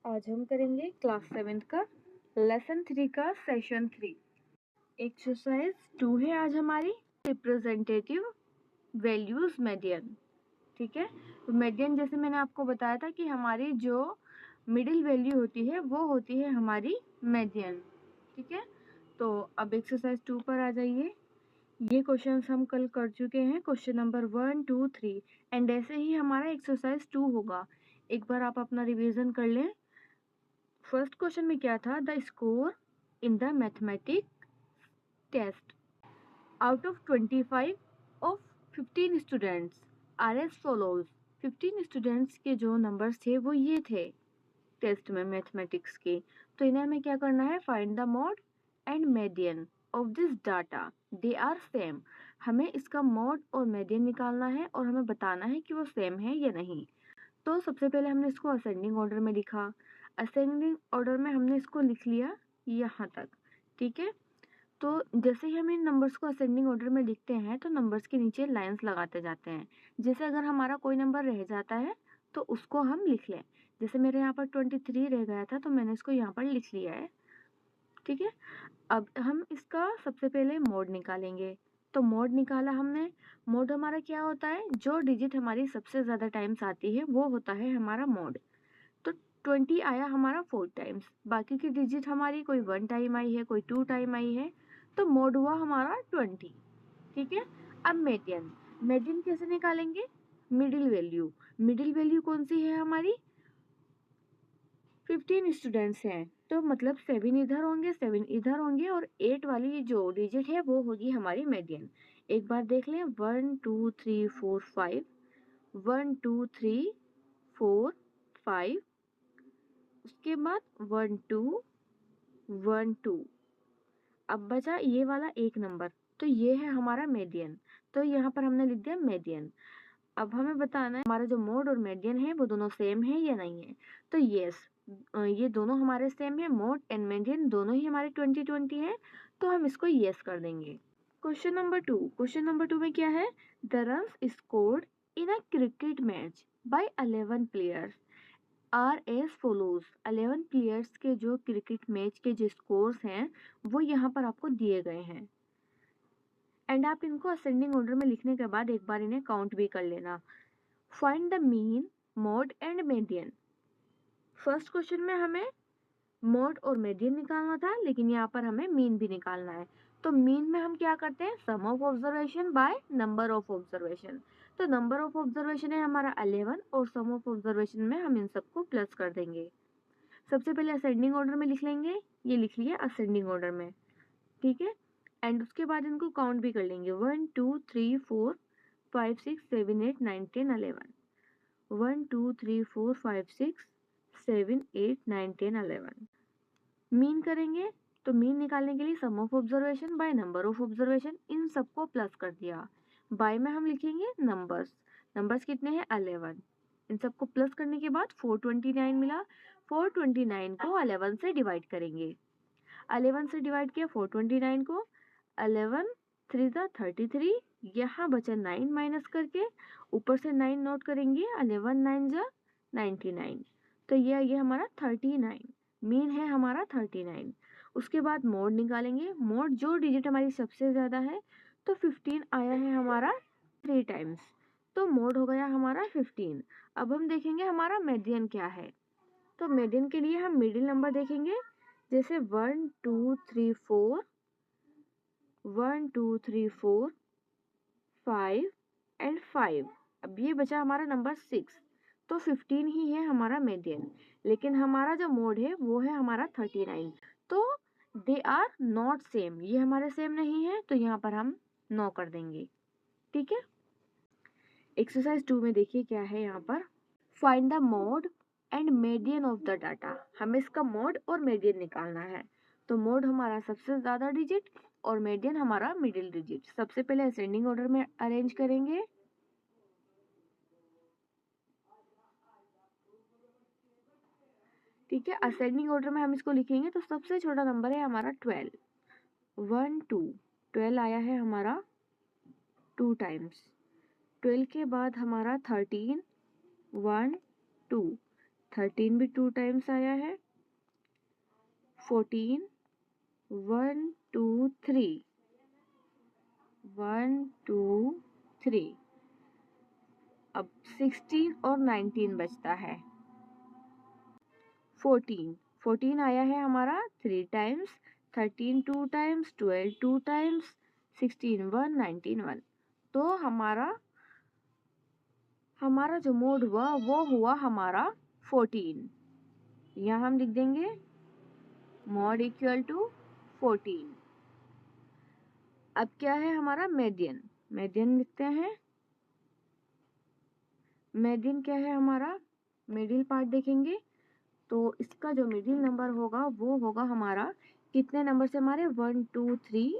आज हम करेंगे क्लास 7 का लेसन 3 का सेशन 3। एक्सरसाइज 2 है आज हमारी रिप्रेजेंटेटिव वैल्यूज मीडियन। ठीक है, तो मीडियन जैसे मैंने आपको बताया था कि हमारी जो मिडिल वैल्यू होती है वो होती है हमारी मीडियन। ठीक है, तो अब एक्सरसाइज 2 पर आ जाइए। ये क्वेश्चंस हम कल कर चुके हैं, क्वेश्चन नंबर 1, 2, 3 एंड ऐसे ही हमारा एक्सरसाइज 2 होगा। एक बार आप अपना रिवीजन कर लें। फर्स्ट क्वेश्चन में क्या था, the score in the mathematics test out of 25 of 15 students are as follows. 15 students के जो नंबर्स थे वो ये थे टेस्ट में मैथमेटिक्स के। तो इन्हें हमें क्या करना है, find the mode and median of this data, they are same. हमें इसका मॉड और मीडियन निकालना है और हमें बताना है कि वो सेम है या नहीं। तो सबसे पहले हमने इसको असेंडिंग ऑर्डर में लिखा। असेंडिंग ऑर्डर में हमने इसको लिख लिया यहाँ तक। ठीक है, तो जैसे ही हम इन नंबर्स को असेंडिंग ऑर्डर में लिखते हैं तो नंबर्स के नीचे लाइंस लगाते जाते हैं। जैसे अगर हमारा कोई नंबर रह जाता है तो उसको हम लिख लें। जैसे मेरे यहाँ पर 23 रह गया था तो मैंने इसको यहाँ पर लिख लिया है। ठीक है, अब हम इसका सबसे पहले मोड निकालेंगे। तो मोड निकाला हमने। मोड हमारा क्या होता है, जो डिजिट हमारी सबसे ज़्यादा टाइम्स आती है वो होता है हमारा मोड। तो 20 आया हमारा 4 टाइम्स, बाकी की डिजिट हमारी कोई 1 टाइम आई है, कोई 2 टाइम आई है, तो मोड हुआ हमारा 20। ठीक है, अब मीडियन। मीडियन कैसे निकालेंगे, मिडिल वैल्यू। मिडिल वैल्यू कौन सी है हमारी, 15 स्टूडेंट्स हैं तो मतलब 7 इधर होंगे, 7 इधर होंगे और 8 वाली जो डिजिट है वो होगी हमारी मीडियन। एक बार देख लें, 1 2 3 4 5, 1 2 3 4 5, उसके बाद 1 2 1 2। अब बचा ये वाला एक नंबर, तो ये है हमारा मीडियन। तो यहाँ पर हमने लिख दिया मीडियन। अब हमें बताना है हमारा जो मोड और मीडियन है वो दोनों सेम है या नहीं है। तो यस, ये दोनों हमारे सेम है, मोड एंड मीडियन दोनों ही हमारे 20 है, तो हम इसको यस कर देंगे। Question number 2। क्वेश्चन नंबर 2 में क्या है, the runs scored in a cricket match by 11 players are as follows. 11 players के जो क्रिकेट मैच के जो स्कोर्स हैं वो यहाँ पर आपको दिए गए हैं एंड आप इनको असेंडिंग ऑर्डर में लिखने के बाद एक बार इन्हें काउंट भी कर लेना। Find the mean, mode and median. First question में हमें मोड और मीडियन निकालना था, लेकिन यहाँ पर हमें मीन भी निकालना है। तो मीन में हम क्या करते हैं, sum of observation by number of observation. तो नंबर ऑफ ऑब्जर्वेशन है हमारा 11 और सम ऑफ ऑब्जर्वेशन में हम इन सबको प्लस कर देंगे। सबसे पहले असेंडिंग ऑर्डर में लिख लेंगे, ये लिख लिया असेंडिंग ऑर्डर में। ठीक है, एंड उसके बाद इनको काउंट भी कर लेंगे, 1 2 3 4 5 6 7 8 9 10 11। 1 2 3 4 5 6 7 8 9 10 11। मीन करेंगे, तो मीन निकालने के लिए sum of observation by number of observation, इन सबको प्लस कर दिया। बाय में हम लिखेंगे नंबर्स, नंबर्स कितने हैं 11। इन सबको प्लस करने के बाद 429 मिला। 429 को 11 से डिवाइड करेंगे। 11 से डिवाइड किया 429 को, 11 3 ज़ा 33, यहाँ बचा 9 माइनस करके, ऊपर से 9 नोट करेंगे, 11 9 ज़ा 99। तो ये हमारा 39, मीन है हमारा 39। उसके बाद मोड निकालेंगे। मोड जो डिजिट हमारी सबसे ज़्यादा है, तो 15 आया है हमारा 3 टाइम्स, तो मोड हो गया हमारा 15। अब हम देखेंगे हमारा मीडियन क्या है। तो मीडियन के लिए हम मिडिल नंबर देखेंगे, जैसे 1 2 3 4, 1 2 3 4 5 एंड 5। अब ये बचा हमारा नंबर 6, तो 15 ही है हमारा मीडियन, लेकिन हमारा जो मोड है वो है हमारा 39। तो दे आर नॉट सेम, ये हमारे सेम नहीं है, तो यहाँ पर हम नो कर देंगे। ठीक है, एक्सरसाइज 2 में देखिए क्या है यहाँ पर, find the mode and median of the data. हमें इसका मोड और मीडियन निकालना है। तो मोड हमारा सबसे ज्यादा डिजिट और मीडियन हमारा मिडिल डिजिट। सबसे पहले असेंडिंग ऑर्डर में अरेंज करेंगे। ठीक है, असेंडिंग ऑर्डर में हम इसको लिखेंगे, तो सबसे छोटा नंबर है हमारा 12, 1 2, 12 आया है हमारा 2 टाइम्स। 12 के बाद हमारा 13, 1 2, 13 भी 2 टाइम्स आया है। 14 1 2 3 1 2 3। अब 16 और 19 बचता है। 14 आया है हमारा 3 टाइम्स, 13 2 टाइम्स, 12 2 टाइम्स, 16 1, 19 1। तो हमारा जो मोड हुआ वो हुआ हमारा 14। यहाँ हम लिख देंगे मोड इक्वल टू 14। अब क्या है हमारा मीडियन, मीडियन लिखते हैं। मीडियन क्या है हमारा, मिडिल पार्ट देखेंगे तो इसका जो मिडिल नंबर होगा वो होगा हमारा, कितने नंबर से हमारे 1 2 3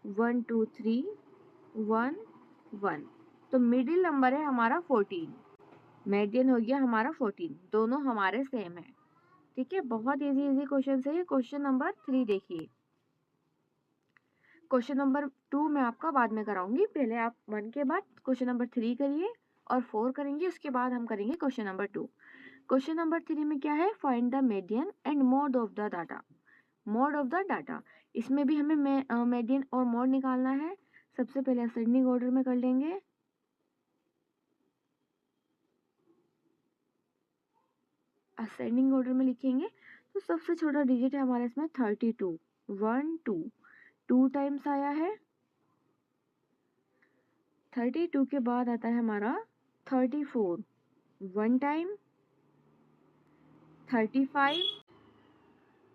1 2 3 1 1। तो मिडिल नंबर है हमारा 14, मीडियन हो गया हमारा 14, दोनों हमारे सेम है। ठीक है, बहुत इजी क्वेश्चन है ये। क्वेश्चन नंबर 3 देखिए। क्वेश्चन नंबर 2 मैं आपका बाद में कराऊंगी, पहले आप 1 के बाद क्वेश्चन नंबर 3 करिए और 4 करेंगे, उसके बाद हम करेंगे क्वेश्चन नंबर 2। क्वेश्चन नंबर 3 में क्या है, find the median and mode of the data. Mode of the data, इसमें भी हमें मीडियन और मोड निकालना है। सबसे पहले असेंडिंग ऑर्डर में कर लेंगे। असेंडिंग ऑर्डर में लिखेंगे तो सबसे छोटा डिजिट है हमारे इसमें 32, 1 2 2 टाइम्स आया है। 32 के बाद आता है हमारा 34, 1 टाइम।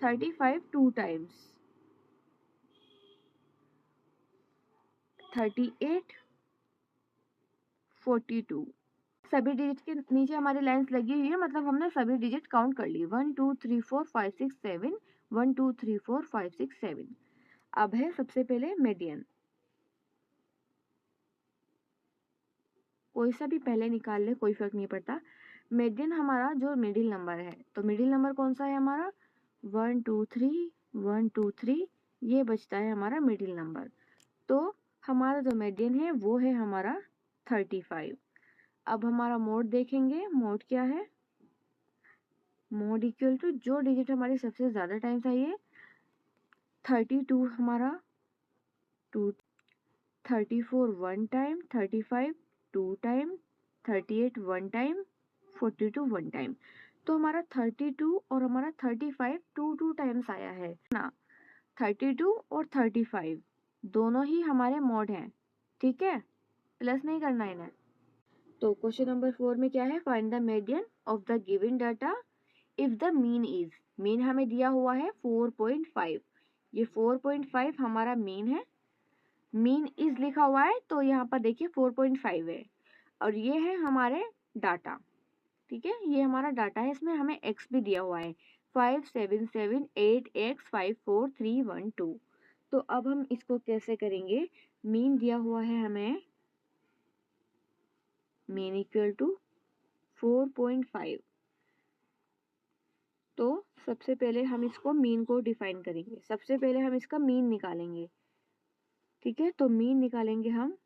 35 2 टाइम्स। 38 42। सभी डिजिट के नीचे हमारी लाइंस लगी हुई है, मतलब हमने सभी डिजिट काउंट कर ली। 1 2 3 4 5 6 7, 1 2 3 4 5 6 7। अब है सबसे पहले मीडियन, कोई सा भी पहले निकाल ले कोई फर्क नहीं पड़ता। मीडियन हमारा जो मिडिल नंबर है, तो मिडिल नंबर कौन सा है हमारा 1 2 3 1 2 3, ये बचता है हमारा मिडिल नंबर। तो हमारा जो मीडियन है वो है हमारा 35। अब हमारा मोड देखेंगे, मोड क्या है, मोड इक्वल टू जो डिजिट हमारी सबसे ज्यादा टाइम्स आई है। 32 हमारा 2, 34 1 टाइम, 35 2 टाइम, 38 1 टाइम, 42 1 टाइम। तो हमारा 32 और हमारा 35 2 टाइम्स आया है ना। 32 और 35 दोनों ही हमारे मोड हैं। ठीक है, प्लस नहीं करना है इन्हें। तो क्वेश्चन नंबर 4 में क्या है, find the median of the given data if the mean is. Mean हमें दिया हुआ है 4.5, ये 4.5 हमारा मीन है। मीन इज लिखा हुआ है तो यहाँ पर देखिए 4.5 है और ये है हमारे डाटा। ठीक है, ये हमारा डाटा है, इसमें हमें एक्स भी दिया हुआ है 5 7 7 8 x 5 4 3 1 2। तो अब हम इसको कैसे करेंगे, मीन दिया हुआ है हमें, मीन इक्वल टू 4.5। तो सबसे पहले हम इसको मीन को डिफाइन करेंगे, सबसे पहले हम इसका मीन निकालेंगे। ठीक है, तो मीन निकालेंगे हम,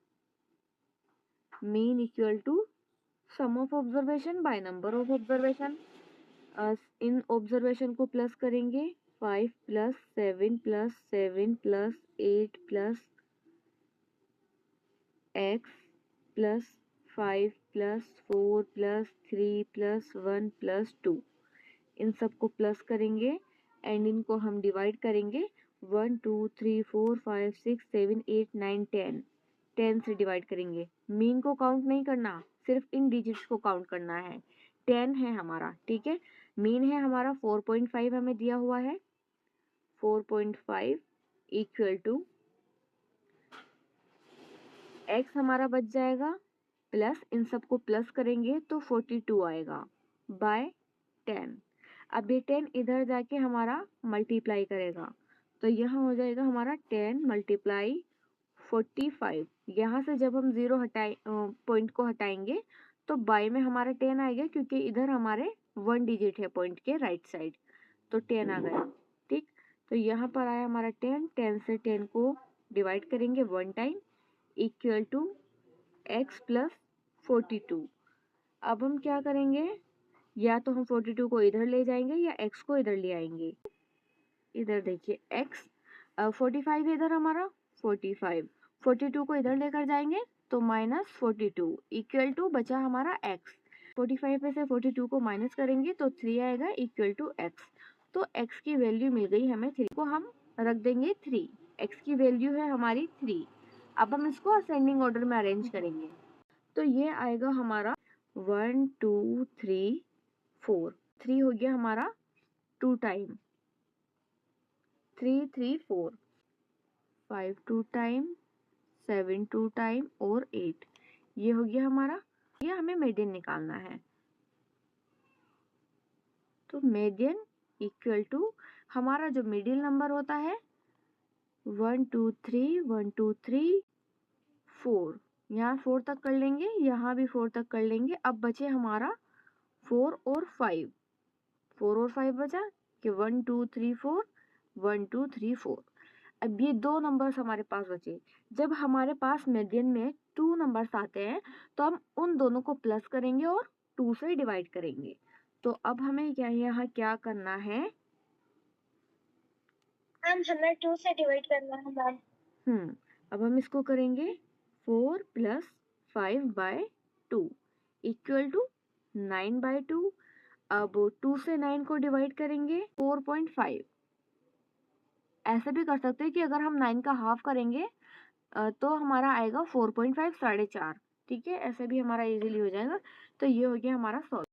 mean equal to sum of observation by number of observation. इन ऑब्जर्वेशन को प्लस करेंगे, 5 plus 7 plus 7 plus 8 plus x plus 5 plus 4 plus 3 plus 1 plus 2, इन सबको प्लस करेंगे एंड इनको हम डिवाइड करेंगे। 1 2 3 4 5 6 7 8 9 10, 10 से डिवाइड करेंगे। मीन को काउंट नहीं करना, सिर्फ इन डिजिट्स को काउंट करना है। 10 है हमारा। ठीक है, मीन है हमारा 4.5 हमें दिया हुआ है। 4.5 इक्वल टू x हमारा बच जाएगा, प्लस इन सबको प्लस करेंगे तो 42 आएगा बाय 10। अब ये 10 इधर जाके हमारा मल्टीप्लाई करेगा तो यहाँ हो जाएगा हमारा 10 मल्टीप्लाई 45। यहाँ से जब हम जीरो हटाए पॉइंट को हटाएंगे तो बाय में हमारा 10 आएगा, क्योंकि इधर हमारे 1 डिजिट है पॉइंट के राइट साइड, तो 10 आ गया। ठीक, तो यहाँ पर आया हमारा 10, 10 से 10 को डिवाइड करेंगे 1 time equal to x plus 42। अब हम क्या करेंगे, या तो हम 42 को इधर ले जाएंगे या x को इधर ले आएंगे। इधर देखिए x 45 है इधर हमारा 45, 42 को इधर लेकर जाएंगे तो -42 इक्वल टू बचा हमारा x। 45 में से 42 को माइनस करेंगे तो 3 आएगा इक्वल टू x। तो x की वैल्यू मिल गई हमें 3 को हम रख देंगे 3। x की वैल्यू है हमारी 3। अब हम इसको असेंडिंग ऑर्डर में अरेंज करेंगे तो ये आएगा हमारा 1 2 3 4। 3 हो गया हमारा 2 टाइम, 3 3 4, 5 2 टाइम, 7 2 टाइम और 8। ये हो गया हमारा। ये हमें मीडियन निकालना है तो मीडियन इक्वल टू हमारा जो मिडिल नंबर होता है 1 2 3 1 2 3 4। यहाँ 4 तक कर लेंगे, यहाँ भी 4 तक कर लेंगे। अब बचे हमारा 4 और 5, 4 और 5 बचा कि 1 2 3 4 1 2 3 4। अब ये दो नंबर्स हमारे पास बचे। जब हमारे पास मीडियन में 2 नंबर्स आते हैं तो हम उन दोनों को प्लस करेंगे और 2 से डिवाइड करेंगे। तो अब हमें यहाँ क्या करना है, हमें 2 से डिवाइड करना है मैम। अब हम इसको करेंगे 4 + 5/2 इक्वल टू 9/2। अब 2 से 9 को डिवाइड करेंगे 4.5। ऐसे भी कर सकते हैं कि अगर हम 9 का हाफ करेंगे तो हमारा आएगा 4.5 4.5। ठीक है, ऐसे भी हमारा इजीली हो जाएगा। तो ये हो गया हमारा सॉल्व।